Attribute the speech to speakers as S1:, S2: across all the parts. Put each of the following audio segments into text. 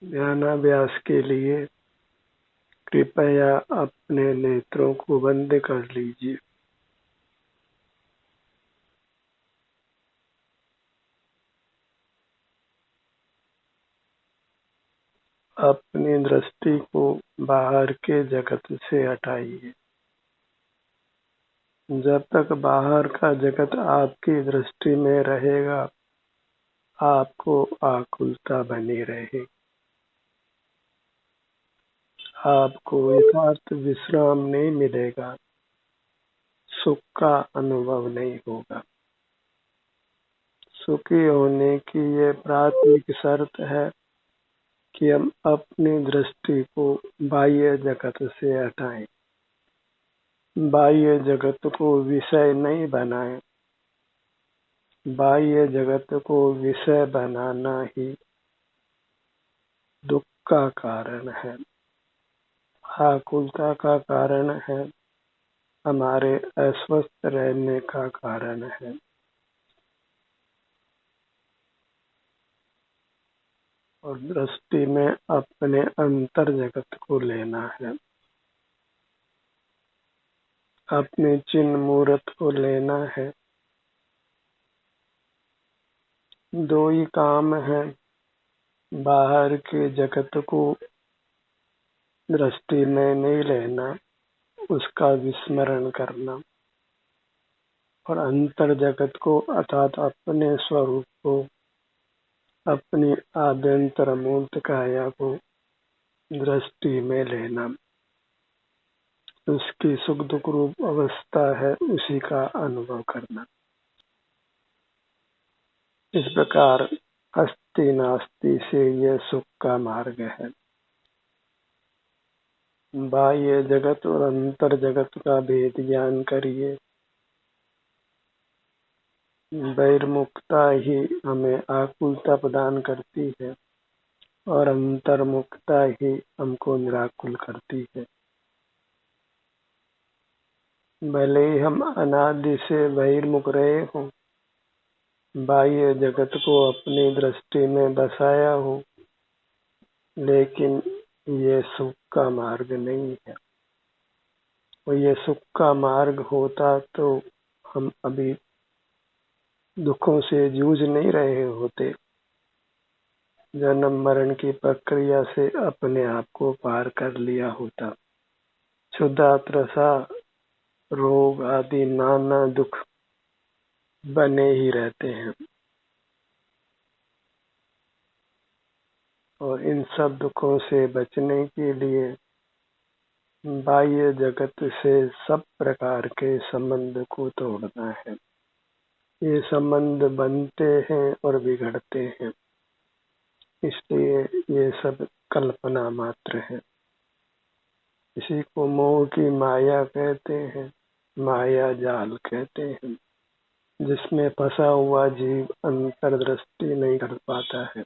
S1: ध्यानाभ्यास के लिए कृपया अपने नेत्रों को बंद कर लीजिए। अपनी दृष्टि को बाहर के जगत से हटाइए। जब तक बाहर का जगत आपकी दृष्टि में रहेगा, आपको आकुलता बनी रहेगी। आपको यथार्थ विश्राम नहीं मिलेगा, सुख का अनुभव नहीं होगा। सुखी होने की ये प्राथमिक शर्त है कि हम अपनी दृष्टि को बाह्य जगत से हटाएं। बाह्य जगत को विषय नहीं बनाएं। बाह्य जगत को विषय बनाना ही दुख का कारण है, आकुलता का कारण है, हमारे अस्वस्थ रहने का कारण है। और दृष्टि में अपने अंतर जगत को लेना है, अपने चिन्ह मूर्त को लेना है। दो ही काम है, बाहर के जगत को दृष्टि में नहीं लेना, उसका विस्मरण करना, और अंतर जगत को अर्थात अपने स्वरूप को, अपनी आभ्यंतर मूर्त काया को दृष्टि में लेना। उसकी सुख दुख रूप अवस्था है, उसी का अनुभव करना। इस प्रकार अस्ति नास्ति से यह सुख का मार्ग है। बाह्य जगत और अंतर जगत का भेद ज्ञान करिए। बहिर्मुखता ही हमें आकुलता प्रदान करती है और अंतर्मुखता ही हमको निराकुल करती है। भले ही हम अनादि से बहिर्मुख रहे हों, बाह्य जगत को अपनी दृष्टि में बसाया हो, लेकिन ये सुख का मार्ग नहीं है। और ये सुख का मार्ग होता तो हम अभी दुखों से जूझ नहीं रहे होते, जन्म मरण की प्रक्रिया से अपने आप को पार कर लिया होता। क्षुधा त्रसा रोग आदि नाना दुख बने ही रहते हैं, और इन सब दुखों से बचने के लिए बाह्य जगत से सब प्रकार के संबंध को तोड़ना है। ये संबंध बनते हैं और बिगड़ते हैं, इसलिए ये सब कल्पना मात्र है। इसी को मोह की माया कहते हैं, माया जाल कहते हैं, जिसमें फंसा हुआ जीव अंतर्दृष्टि नहीं कर पाता है,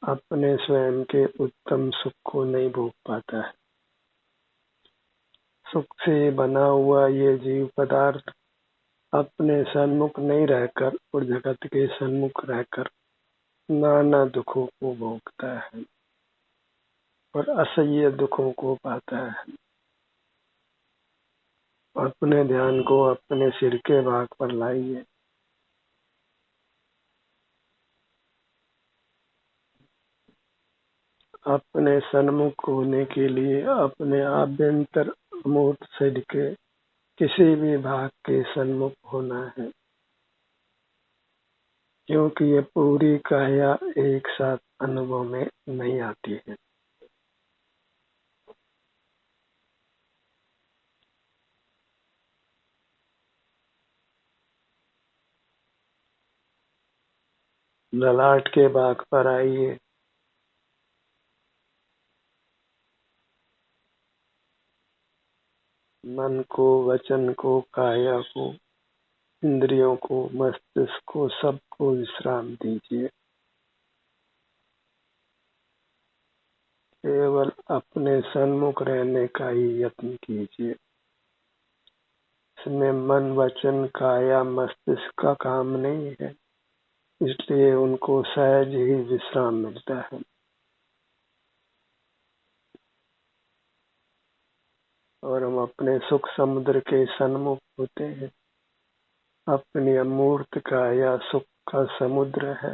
S1: अपने स्वयं के उत्तम सुख को नहीं भोग पाता है। सुख से बना हुआ ये जीव पदार्थ अपने सन्मुख नहीं रहकर और जगत के सन्मुख रहकर नाना दुखों को भोगता है और असह्य दुखों को पाता है। अपने ध्यान को अपने सिर के भाग पर लाइए। अपने सन्मुख होने के लिए अपने आभ्यंतर अमूर्त शरीर के किसी भी भाग के सन्मुख होना है, क्योंकि ये पूरी काया एक साथ अनुभव में नहीं आती है। ललाट के भाग पर आइए। मन को, वचन को, काया को, इंद्रियों को, मस्तिष्क को, सबको विश्राम दीजिए। केवल अपने सन्मुख रहने का ही यत्न कीजिए। इसमें मन, वचन, काया, मस्तिष्क का काम नहीं है, इसलिए उनको सहज ही विश्राम मिलता है। और हम अपने सुख समुद्र के सन्मुख होते हैं। अपनी अमूर्त काया सुख का समुद्र है,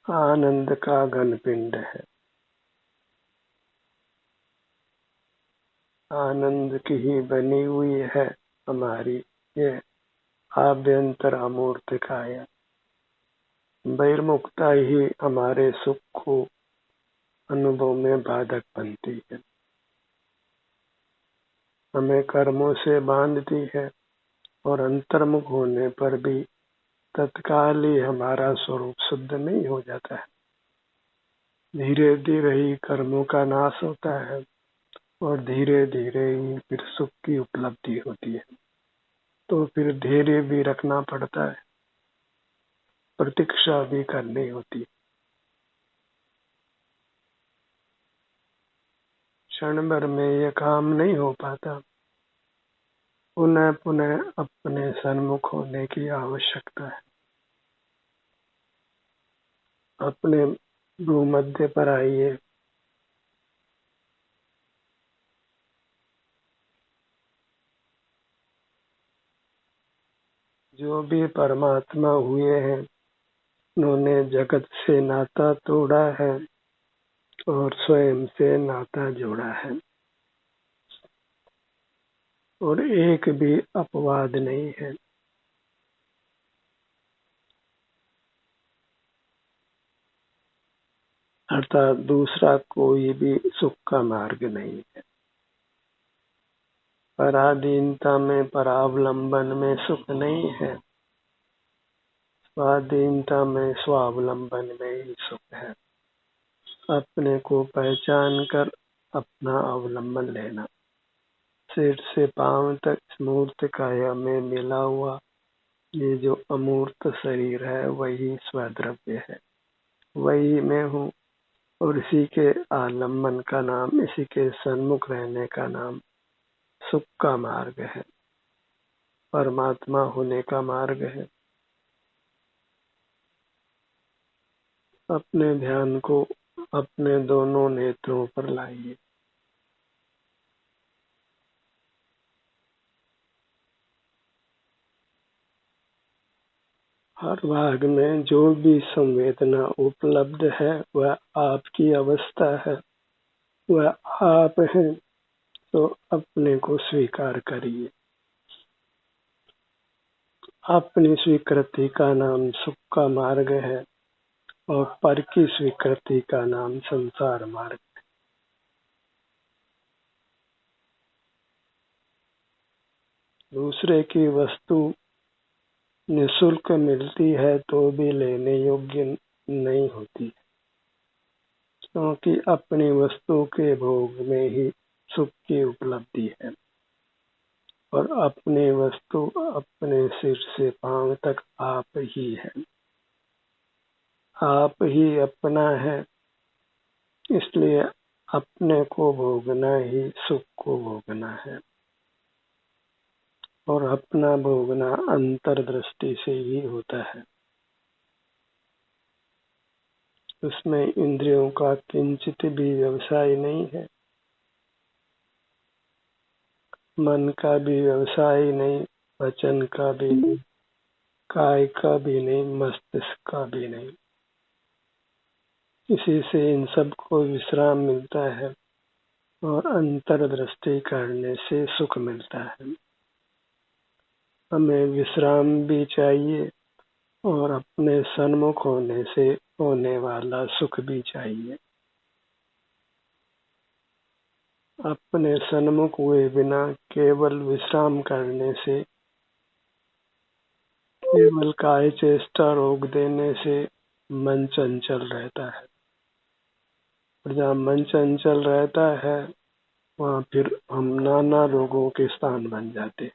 S1: आनंद का घन पिंड है। आनंद की ही बनी हुई है हमारी ये आभ्यंतर अमूर्त काया। बहिर्मुखता ही हमारे सुख को अनुभव में बाधक बनती है, हमें कर्मों से बांधती है और अंतर्मुख होने पर भी तत्काल ही हमारा स्वरूप शुद्ध नहीं हो जाता है। धीरे धीरे ही कर्मों का नाश होता है और धीरे धीरे ही फिर सुख की उपलब्धि होती है। तो फिर धैर्य भी रखना पड़ता है, प्रतीक्षा भी करनी होती है। क्षण भर में यह काम नहीं हो पाता, पुनः पुनः अपने सन्मुख होने की आवश्यकता है। अपने भूमध्य पर आइए, जो भी परमात्मा हुए हैं उन्होंने जगत से नाता तोड़ा है और स्वयं से नाता जोड़ा है, और एक भी अपवाद नहीं है। अर्थात दूसरा कोई भी सुख का मार्ग नहीं है। पराधीनता में, परावलंबन में सुख नहीं है, स्वाधीनता में, स्वावलंबन में ही सुख है। अपने को पहचान कर अपना अवलंबन लेना। सिर से पांव तक मूर्त काया में मिला हुआ ये जो अमूर्त शरीर है वही स्वद्रव्य है, वही मैं हूँ। और इसी के आलम्बन का नाम, इसी के सन्मुख रहने का नाम सुख का मार्ग है, परमात्मा होने का मार्ग है। अपने ध्यान को अपने दोनों नेत्रों पर लाइए। हर भाग में जो भी संवेदना उपलब्ध है वह आपकी अवस्था है, वह आप हैं। तो अपने को स्वीकार करिए। अपनी स्वीकृति का नाम सुख का मार्ग है और पर की स्वीकृति का नाम संसार मार्ग। दूसरे की वस्तु निःशुल्क मिलती है तो भी लेने योग्य नहीं होती, क्योंकि अपनी वस्तु के भोग में ही सुख की उपलब्धि है। और अपनी वस्तु अपने सिर से पांव तक आप ही है, आप ही अपना है। इसलिए अपने को भोगना ही सुख को भोगना है, और अपना भोगना अंतर्दृष्टि से ही होता है। उसमें इंद्रियों का किंचित भी व्यवसाय नहीं है, मन का भी व्यवसाय नहीं, वचन का भी नहीं, काय का भी नहीं, मस्तिष्क का भी नहीं। इसी से इन सब को विश्राम मिलता है और अंतर्दृष्टि करने से सुख मिलता है। हमें विश्राम भी चाहिए और अपने सन्मुख होने से होने वाला सुख भी चाहिए। अपने सन्मुख हुए बिना केवल विश्राम करने से, केवल काय चेष्टा रोक देने से मन चंचल रहता है, और जहाँ मन चंचल रहता है वहाँ फिर हम नाना रोगों के स्थान बन जाते।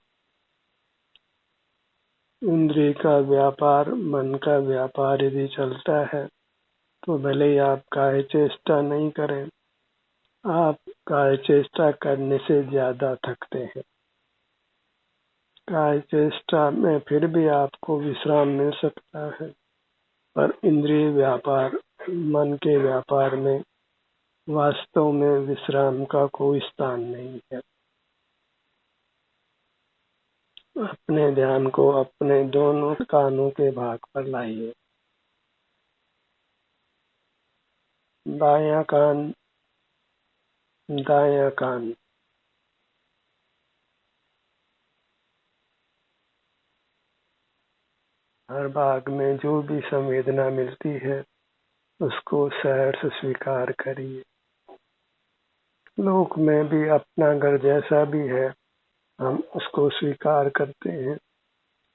S1: इंद्रिय का व्यापार, मन का व्यापार यदि चलता है तो भले ही आप काय चेष्टा नहीं करें, आप काय चेष्टा करने से ज्यादा थकते हैं। काय चेष्टा में फिर भी आपको विश्राम मिल सकता है, पर इंद्रिय व्यापार, मन के व्यापार में वास्तव में विश्राम का कोई स्थान नहीं है। अपने ध्यान को अपने दोनों कानों के भाग पर लाइए। बायां कान, दायां कान। हर भाग में जो भी संवेदना मिलती है उसको सहर्ष स्वीकार करिए। लोक में भी अपना घर जैसा भी है, हम उसको स्वीकार करते हैं,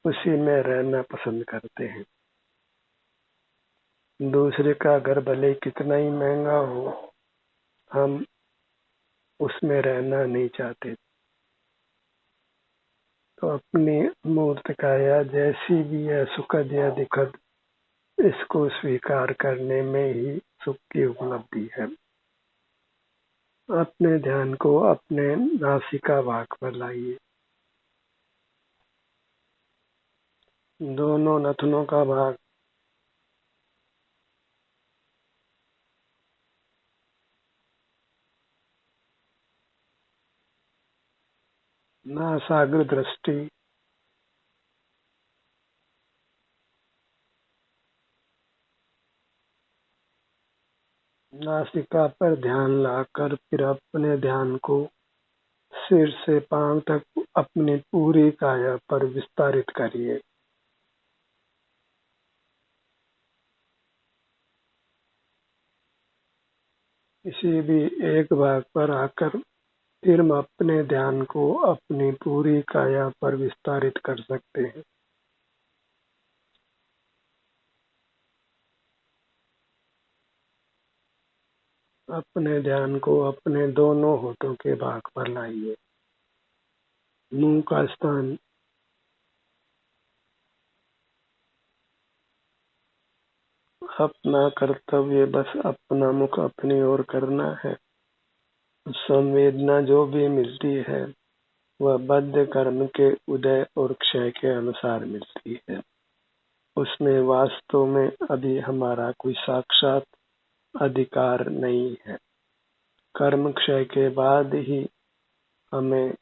S1: उसी में रहना पसंद करते हैं। दूसरे का घर भले कितना ही महंगा हो, हम उसमें रहना नहीं चाहते। तो अपनी मूर्त काया जैसी भी है, सुखद या दुखद, इसको स्वीकार करने में ही सुख की उपलब्धि है। अपने ध्यान को अपने नासिका भाग पर लाइए। दोनों नथनों का भाग, नासाग्र दृष्टि, नासिका पर ध्यान लाकर फिर अपने ध्यान को सिर से पांव तक अपनी पूरी काया पर विस्तारित करिए। किसी भी एक भाग पर आकर फिर हम अपने ध्यान को अपनी पूरी काया पर विस्तारित कर सकते हैं। अपने ध्यान को अपने दोनों होठों के भाग पर लाइए। मुंह का स्थान, अपना कर्तव्य बस अपना मुख अपनी ओर करना है। संवेदना जो भी मिलती है वह बद्ध कर्म के उदय और क्षय के अनुसार मिलती है। उसमें वास्तव में अभी हमारा कोई साक्षात अधिकार नहीं है। कर्म क्षय के बाद ही हमें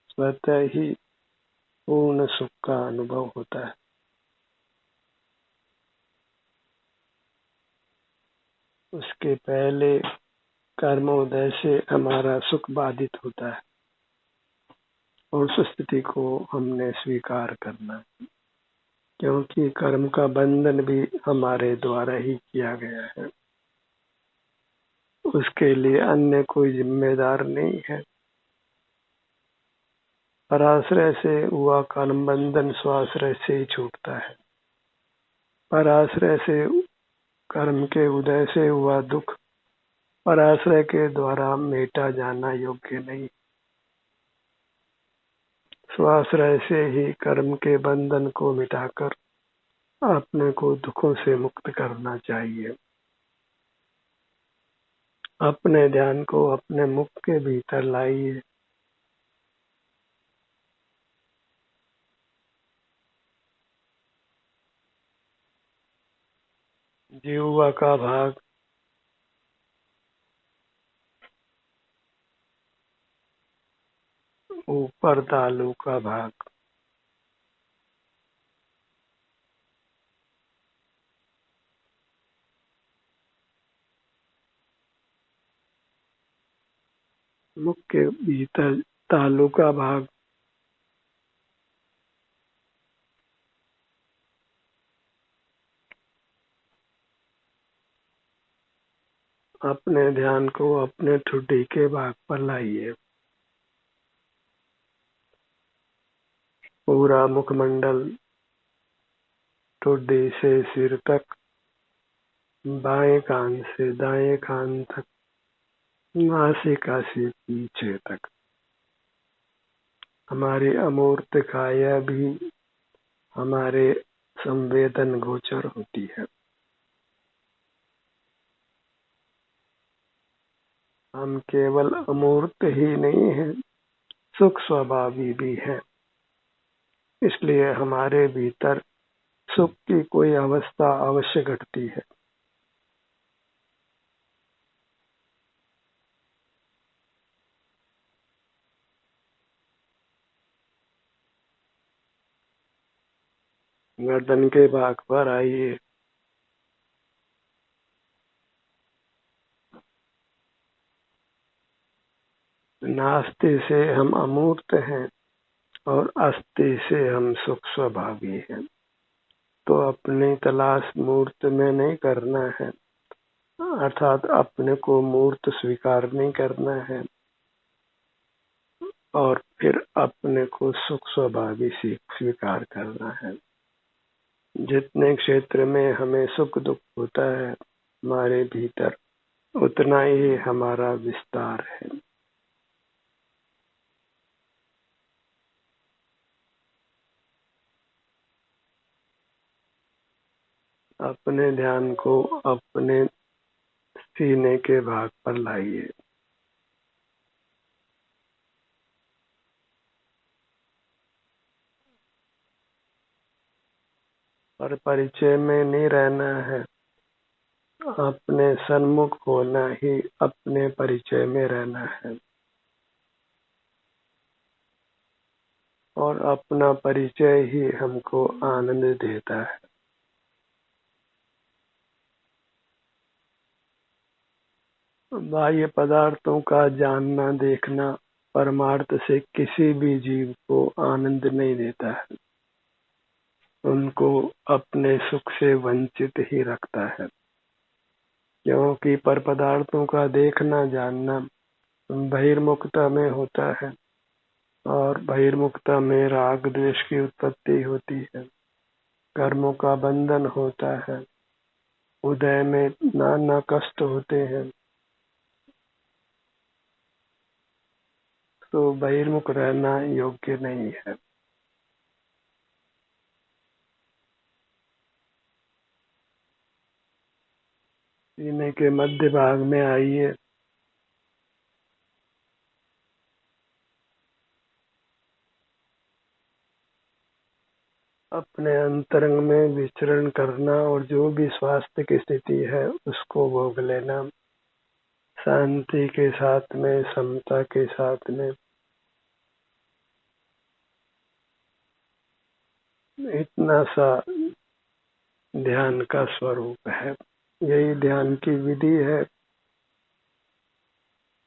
S1: स्वतः ही पूर्ण सुख का अनुभव होता है। उसके पहले कर्मोदय से हमारा सुख बाधित होता है और उस स्थिति को हमने स्वीकार करना है, क्योंकि कर्म का बंधन भी हमारे द्वारा ही किया गया है। उसके लिए अन्य कोई जिम्मेदार नहीं है। पराश्रय से हुआ कर्म बंधन स्वाश्रय से ही छूटता है। पराश्रय से कर्म के उदय से हुआ दुख पराश्रय के द्वारा मेटा जाना योग्य नहीं। स्वाश्रय से ही कर्म के बंधन को मिटाकर अपने को दुखों से मुक्त करना चाहिए। अपने ध्यान को अपने मुख के भीतर लाइए। जिह्वा का भाग, ऊपर तालू का भाग, मुख के भीतर तालू का भाग, अपने ध्यान को अपने ठुड्डी के भाग पर लाइए। पूरा मुखमंडल ठुड्डी से सिर तक, बाएं कान से दाएं कान तक, नासिका से पीछे तक हमारी अमूर्त काया भी हमारे संवेदन गोचर होती है। हम केवल अमूर्त ही नहीं हैं, सुख स्वभावी भी है। इसलिए हमारे भीतर सुख की कोई अवस्था अवश्य घटती है। गर्दन के भाग पर आइए। नास्ति से हम अमूर्त हैं और अस्ति से हम सुख स्वभावी हैं। तो अपनी तलाश मूर्त में नहीं करना है, अर्थात अपने को मूर्त स्वीकार नहीं करना है और फिर अपने को सुख स्वभावी स्वीकार करना है। जितने क्षेत्र में हमें सुख दुख होता है हमारे भीतर, उतना ही हमारा विस्तार है। अपने ध्यान को अपने सीने के भाग पर लाइए और परिचय में नहीं रहना है, अपने सन्मुख होना ही अपने परिचय में रहना है और अपना परिचय ही हमको आनंद देता है। बाह्य पदार्थों का जानना देखना परमार्थ से किसी भी जीव को आनंद नहीं देता है, उनको अपने सुख से वंचित ही रखता है। क्योंकि पर पदार्थों का देखना जानना बहिर्मुखता में होता है और बहिर्मुखता में राग द्वेष की उत्पत्ति होती है, कर्मों का बंधन होता है, उदय में नाना कष्ट होते हैं। तो बहिर्मुख रहना योग्य नहीं है। सीने के मध्य भाग में आइए। अपने अंतरंग में विचरण करना और जो भी स्वास्थ्य की स्थिति है उसको भोग लेना, शांति के साथ में, समता के साथ में। इतना सा ध्यान का स्वरूप है। यही ध्यान की विधि है,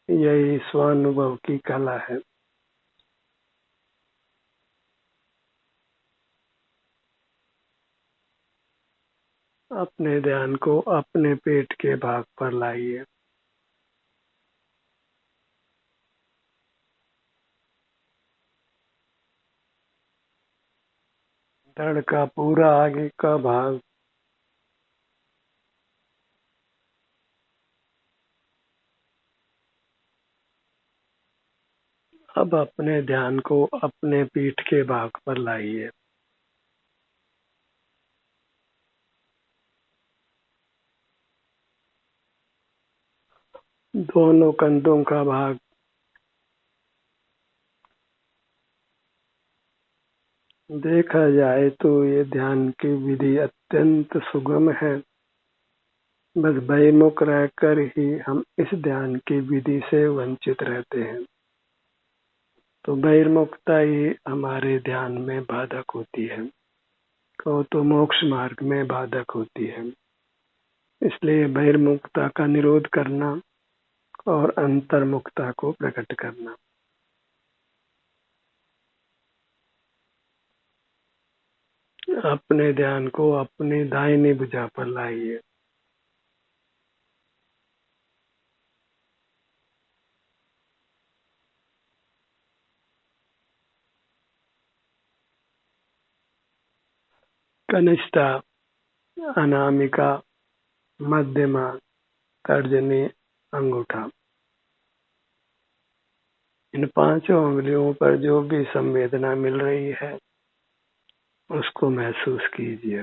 S1: यही स्वानुभव की कला है। अपने ध्यान को अपने पेट के भाग पर लाइए। धड़ का पूरा आगे का भाग, अब अपने ध्यान को अपने पीठ के भाग पर लाइए। दोनों कंधों का भाग, देखा जाए तो ये ध्यान की विधि अत्यंत सुगम है। बस बहिर्मुख रहकर ही हम इस ध्यान की विधि से वंचित रहते हैं। तो बहिर्मुखता ही हमारे ध्यान में बाधक होती है, कहो तो मोक्ष मार्ग में बाधक होती है। इसलिए बहिर्मुखता का निरोध करना और अंतर्मुखता को प्रकट करना। अपने ध्यान को अपनी दाहिनी भुजा पर लाइए। कनिष्ठा, अनामिका, मध्यमा, तर्जनी, अंगूठा, इन पांचों उंगलियों पर जो भी संवेदना मिल रही है उसको महसूस कीजिए।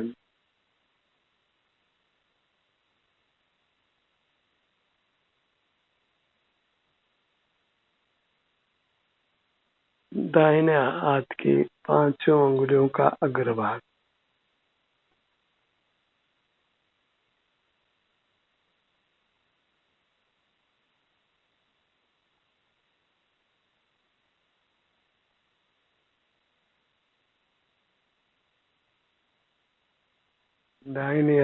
S1: दाहिने हाथ की पांचों उंगलियों का अग्रभाग, दाहिनी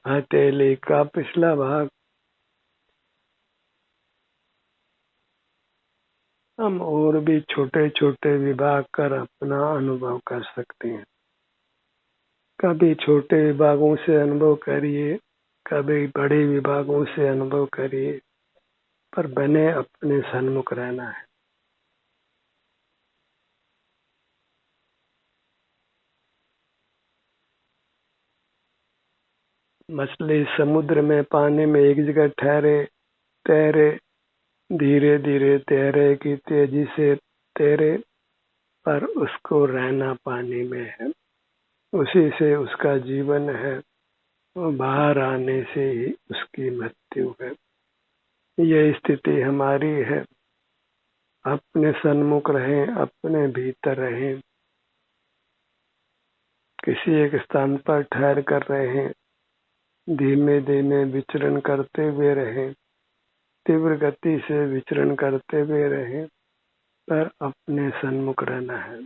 S1: हथेली का पिछला भाग हम और भी छोटे छोटे विभाग कर अपना अनुभव कर सकते हैं। कभी छोटे विभागों से अनुभव करिए, कभी बड़े विभागों से अनुभव करिए, पर बने अपने सन्मुख रहना है। मछली समुद्र में पानी में एक जगह तैरे, धीरे धीरे तैरे की तेजी से तैरे, पर उसको रहना पानी में है, उसी से उसका जीवन है, बाहर आने से ही उसकी मृत्यु है। यह स्थिति हमारी है। अपने सन्मुख रहें, अपने भीतर रहें। किसी एक स्थान पर ठहर कर रहें, धीमे धीमे विचरण करते हुए रहें, तीव्र गति से विचरण करते हुए रहें, पर अपने सन्मुख रहना है।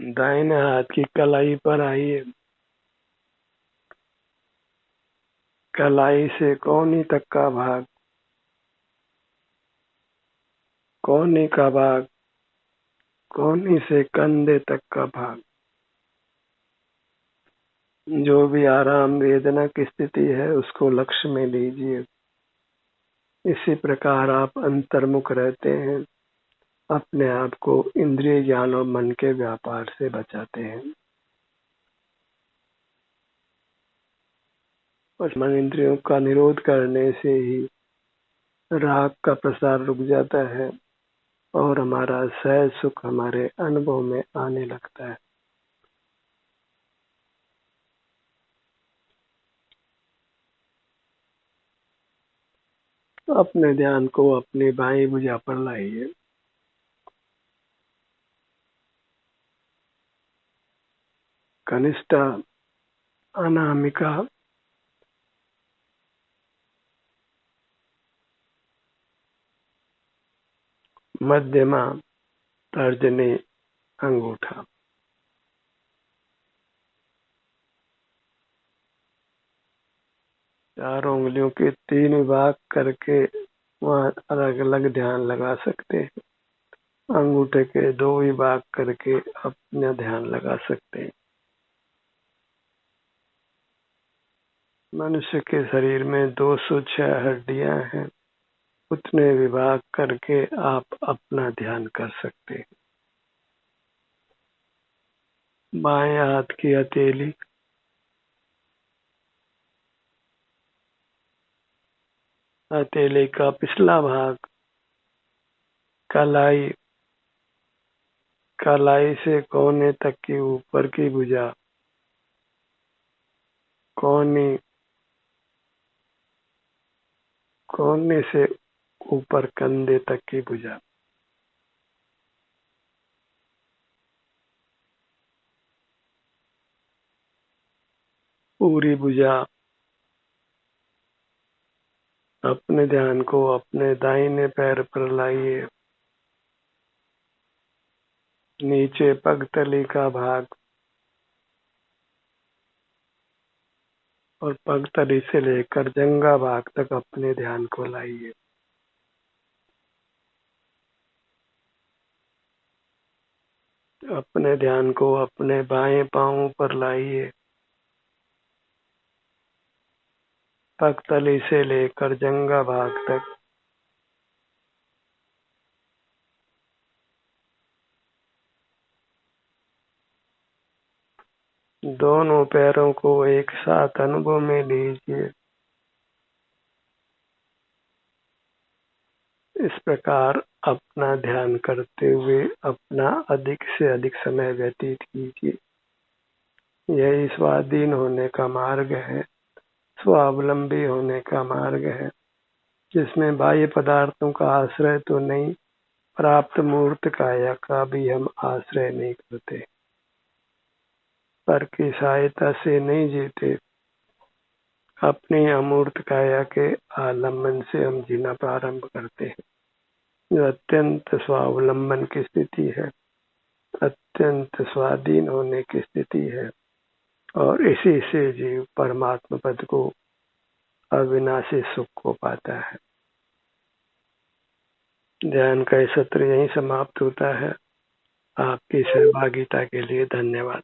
S1: दाहिने हाथ की कलाई पर आइए। कलाई से कोहनी तक का भाग, कोहनी का भाग, कोहनी से कंधे तक का भाग, जो भी आराम वेदना की स्थिति है उसको लक्ष्य में लीजिए। इसी प्रकार आप अंतर्मुख रहते हैं, अपने आप को इंद्रिय ज्ञान और मन के व्यापार से बचाते हैं। और मन इंद्रियों का निरोध करने से ही राग का प्रसार रुक जाता है और हमारा सहज सुख हमारे अनुभव में आने लगता है। अपने ध्यान को अपनी बाईं भुजा पर लाइए। कनिष्ठा, अनामिका, मध्यमा, तर्जनी, अंगूठा। चारों उंगलियों के 3 विभाग करके वहाँ अलग अलग ध्यान लगा सकते हैं। अंगूठे के 2 विभाग करके अपना ध्यान लगा सकते हैं। मनुष्य के शरीर में 206 हड्डियां हैं, उतने विभाग करके आप अपना ध्यान कर सकते हैं। बाएं हाथ की हथेली, हथेली का पिछला भाग, कलाई, कलाई से कोहने तक की ऊपर की भुजा, कोहनी, कोहनी से ऊपर कंधे तक की भुजा, पूरी भुजा। अपने ध्यान को अपने दाहिने पैर पर लाइए। नीचे पगतली का भाग और पगतली से लेकर जंघा भाग तक अपने ध्यान को लाइए। अपने ध्यान को अपने बाएं पांव पर लाइए। पगतली से लेकर जंघा भाग तक। दोनों पैरों को एक साथ अनुभव में लीजिए। इस प्रकार अपना ध्यान करते हुए अपना अधिक से अधिक समय व्यतीत कीजिए। यही स्वाधीन होने का मार्ग है, स्वावलंबी होने का मार्ग है, जिसमें बाह्य पदार्थों का आश्रय तो नहीं, प्राप्त मूर्त काया का भी हम आश्रय नहीं करते, पर की सहायता से नहीं जीते, अपनी अमूर्त काया के आलम्बन से हम जीना प्रारंभ करते हैं, जो अत्यंत स्वावलंबन की स्थिति है, अत्यंत स्वाधीन होने की स्थिति है, और इसी से जीव परमात्मा पद को, अविनाशी सुख को पाता है। ध्यान का सत्र यहीं समाप्त होता है। आपकी सहभागिता के लिए धन्यवाद।